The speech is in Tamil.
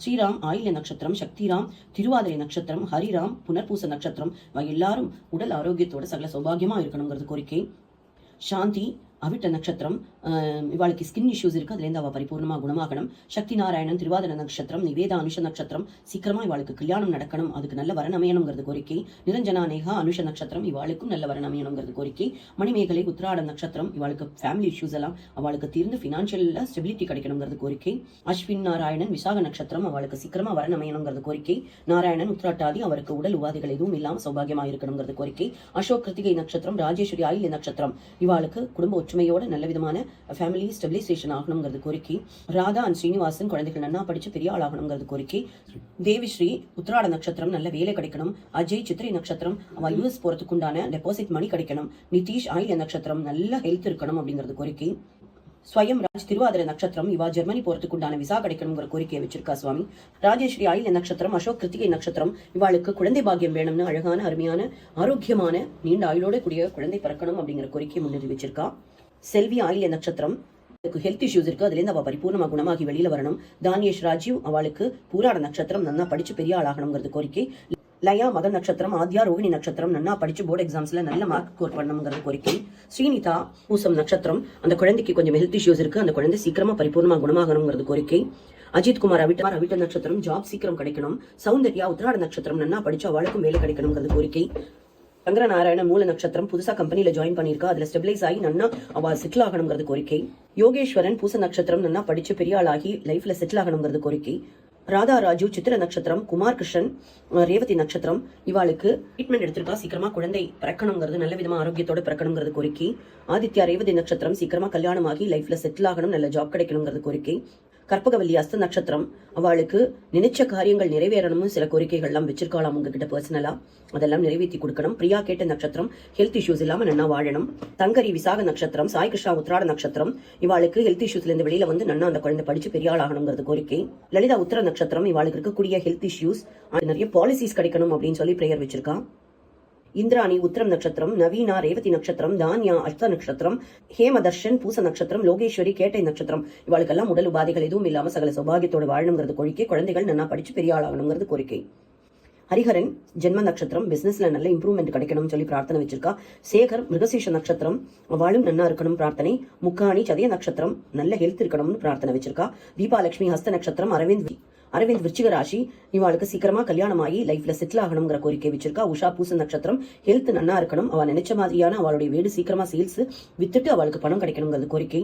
ஸ்ரீராம் ஆயில்ய நட்சத்திரம், சக்திராம் திருவாதிரை நட்சத்திரம், ஹரிராம் புனர்பூச நட்சத்திரம் எல்லாரும் உடல் ஆரோக்கியத்தோட சகல சௌபாகியமா இருக்கணுங்கிறது கோரிக்கை. சாந்தி அவிட்ட நட்சத்திரம், இவாளுக்கு ஸ்கின் இஷ்யூஸ் இருக்கு, அதுலேருந்து அவள் பரிபூர்ணமாக குணமாகணும். சக்தி நாராயணன் திருவாதிர நட்சத்திரம், நிவேதா அனுஷ நட்சத்திரம், சீக்கிரமா இவாளுக்கு கல்யாணம் நடக்கணும், அதுக்கு நல்ல வரன் அமையணுங்கிறது கோரிக்கை. நிரஞ்சனா நேகா அனுஷ நட்சத்திரம், இவாளுக்கும் நல்ல வரன் அமையணுங்கிறது கோரிக்கை. மணிமேகலை உத்திராட நட்சத்திரம், இவாளுக்கு ஃபேமிலி இஷ்யூஸ் எல்லாம் அவளுக்கு தீர்ந்து ஃபினான்ஷியல் ஸ்டெபிலிட்டி கிடைக்கணுங்கிறது கோரிக்கை. அஸ்வின் நாராயணன் விசாக நட்சத்திரம், அவளுக்கு சீக்கிரமா வரன் அமையணுங்கிறது கோரிக்கை. நாராயணன் உத்திராட்டாதி, அவருக்கு உடல் உபாதைகள் எதுவும் இல்லாமல் சௌபாகியமாக இருக்கணுங்கிறது கோரிக்கை. அசோக் கிருத்திகை நட்சத்திரம், ராஜேஸ்வரி ஆயில்ய நட்சத்திரம், இவாளுக்கு குடும்ப ஒற்றுமையோட நல்ல விதமான ஃபேமிலி ஸ்டெபிலைசேஷன் ஆகணுங்கிறது கோரிக்கை. ராதா அண்ட் ஸ்ரீனிவாசன் குழந்தைகள் நன்னா படிச்சு பெரிய ஆளாகணுங்கிறது கோரிக்கை. தேவிஸ்ரீ உத்திராட நட்சத்திரம், நல்ல வேலை கிடைக்கணும். அஜய் சித்திரை நட்சத்திரம், அவ யூஎஸ் போறதுக்கு உண்டான டெபாசிட் மணி கிடைக்கணும். நிதிஷ் ஆயில்ய நட்சத்திரம், நல்ல ஹெல்த் இருக்கணும் அப்படிங்கிறது கோரிக்கை. ஸ்வயம் ராஜ் திருவாதிர நட்சத்திரம், இவா ஜெர்மனி போறதுக்கு உண்டான விசா கிடைக்கணுங்கிற கோரிக்கையை வச்சிருக்கா சுவாமி. ராஜேஸ்வரி ஆயில்ய நட்சத்திரம், அசோக் கிருத்திகை நட்சத்திரம், இவாளுக்கு குழந்தை பாக்கியம் வேணும்னு, அழகான அருமையான ஆரோக்கியமான நீண்ட ஆயுளோட கூடிய குழந்தை பிறக்கணும் அப்படிங்கிற கோரிக்கையை முன்னெடுத்து வச்சிருக்கா. செல்வி ஆயில்ய நட்சத்திரம், ஹெல்த் இஷ்யூஸ் இருக்கு, அதுலேருந்து அவள் பரிபூர்ணமாக குணமாகி வெளியில வரணும். தானியேஷ் ராஜீவ், அவளுக்கு பூராட நட்சத்திரம், நன்னா படிச்சு பெரிய ஆளாகணுங்கிறது கோரிக்கை. லயா மகன் நட்சத்திரம், ஆத்யா ரோகிணி நட்சத்திரம், நன்னா படிச்சு போர்டு எக்ஸாம்ஸ்ல நல்ல மார்க் ஸ்கோர் பண்ணணுங்கிறது கோரிக்கை. ஸ்ரீனிதா பூசம் நட்சத்திரம், அந்த குழந்தைக்கு கொஞ்சம் ஹெல்த் இஷ்யூஸ் இருக்கு, அந்த குழந்தை சீக்கிரமா பரிபூர்ணமாக குணமாகணுங்கிறது கோரிக்கை. அஜித் குமார் அவிட்ட நட்சத்திரம், ஜாப் சீக்கிரம் கிடைக்கணும். சௌந்தர்யா உத்திராட நட்சத்திரம், நன்னா படிச்சு அவளுக்கும் வேலை கிடைக்கணுங்கிறது கோரிக்கை. சங்கரநாராயண மூல நட்சத்திரம், புதுசா கம்பெனில ஜாயின் பண்ணிருக்கா, அதுல ஸ்டெபிலைஸ் ஆகி நன்னா அவ செட்டில் ஆகணுங்கிறது கோரிக்கை. யோகேஸ்வரன் பூச நட்சத்திரம், நன்னா படிச்சு பெரிய ஆளாகி லைஃப்ல செட்டில் ஆகணுங்கிறது கோரிக்கை. ராதா ராஜு சித்திர நட்சத்திரம், குமார் கிருஷ்ணன் ரேவதி நட்சத்திரம், இவாளுக்கு ட்ரீட்மெண்ட் எடுத்திருக்கா, சீக்கிரமா குழந்தை பிறக்கணுங்கிறது, நல்ல விதமா ஆரோக்கியத்தோட பிறக்கணுங்கிறது கோரிக்கை. ஆதித்யா ரேவதி நட்சத்திரம், சீக்கிரமா கல்யாணமாகி லைஃப்ல செட்டில் ஆகணும், நல்ல ஜாப் கிடைக்கணுங்கிறது கோரிக்கை. கற்பகவல்லி அஸ்த நட்சத்திரம், அவளுக்கு நினைச்ச காரியங்கள் நிறைவேறணும்னு சில கோரிக்கைகள்லாம் வச்சிருக்கலாம் உங்ககிட்ட பர்சனலா, அதெல்லாம் நிறைவேற்றி கொடுக்கணும். பிரியா கேட்ட நட்சத்திரம், ஹெல்த் இஷ்யூஸ் இல்லாம நன்னா வாழணும். தங்கரி விசாக நட்சத்திரம், சாய் கிருஷ்ணா உத்திராட நட்சத்திரம், இவாளுக்கு ஹெல்த் இஷ்யூஸ்ல இருந்து வெளியில வந்து நன்னா அந்த குழந்தை படிச்சு பெரிய ஆள் ஆகணுங்கிறது கோரிக்கை. லலிதா உத்திர நட்சத்திரம், இவாளுக்கு இருக்கக்கூடிய ஹெல்த் இஷ்யூஸ் நிறைய பாலிசிஸ் கிடைக்கணும் அப்படின்னு சொல்லி பிரேயர் வச்சிருக்கா. இந்திராணி உத்திரம் நட்சத்திரம், நவீனா ரேவதி நட்சத்திரம், தான்யா அஸ்த நட்சத்திரம், ஹேமதர்ஷன் பூச நட்சத்திரம், லோகேஸ்வரி கேட்டை நட்சத்திரம், இவாளுக்கெல்லாம் உடல் உபாதைகள் எதுவும் இல்லாம சகல சௌபாகியத்தோட வாழணுங்கிறது கோரிக்கை. குழந்தைகள் நன்னா படிச்சு பெரிய ஆளாகணுங்கிறது கோரிக்கை. ஹரிஹரன் ஜென்ம நட்சத்திரம், பிசினஸ்ல நல்ல இம்ப்ரூவ்மெண்ட் கிடைக்கணும்னு சொல்லி பிரார்த்தனை வச்சிருக்கா. சேகர் மிருகசீஷ நட்சத்திரம், வாழும் நன்னா இருக்கணும் பிரார்த்தனை. முக்காணி சதய நட்சத்திரம், நல்ல ஹெல்த் இருக்கணும்னு பிரார்த்தனை வச்சிருக்கா. தீபாலட்சுமி ஹஸ்த நட்சத்திரம், அரவிந்த் விருச்சிக ராசி, இவாளுக்கு சீக்கிரமா கல்யாணம் ஆகி லைஃப்ல செட்டில் ஆகணுங்கிற கோரிக்கை வச்சிருக்கா. உஷா பூச நட்சத்திரம், ஹெல்த் நன்னா இருக்கணும், அவ நினைச்ச மாதிரியான அவளுடைய வீடு சீக்கிரமா சேல்ஸ் வித்துட்டு அவளுக்கு பணம் கிடைக்கணுங்கிறது கோரிக்கை.